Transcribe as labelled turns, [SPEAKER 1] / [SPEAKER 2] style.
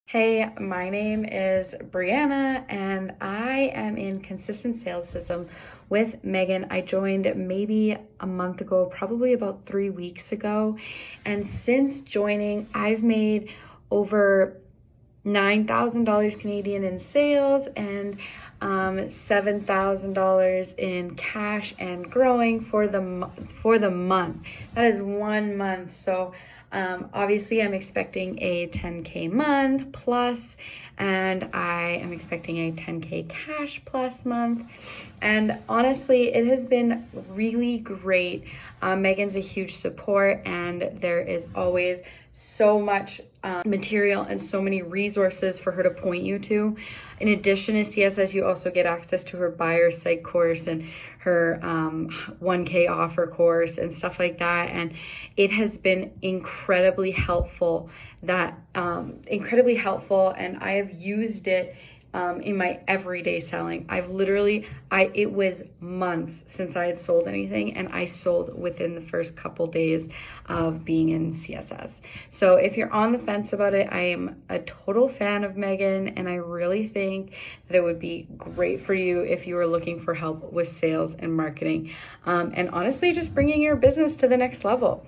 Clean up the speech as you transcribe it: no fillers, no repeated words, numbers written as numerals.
[SPEAKER 1] Hey, my name is Brianna and I am in consistent sales system with Megan. I joined maybe a month ago, probably about 3 weeks ago. And since joining, I've made over $9,000 Canadian in sales and $7,000 in cash and growing for the month. That is 1 month. So obviously I'm expecting a 10K month plus, and I am expecting a 10K cash plus month. And honestly, it has been really great. Megan's a huge support, and there is always so much material and so many resources for her to point you to. In addition to CSS, you also get access to her buyer site course and her 1K offer course and stuff like that. And it has been incredibly helpful, and I have used it in my everyday selling. It was months since I had sold anything, and I sold within the first couple days of being in CSS. So if you're on the fence about it, I am a total fan of Megan, and I really think that it would be great for you if you were looking for help with sales and marketing, and honestly, just bringing your business to the next level.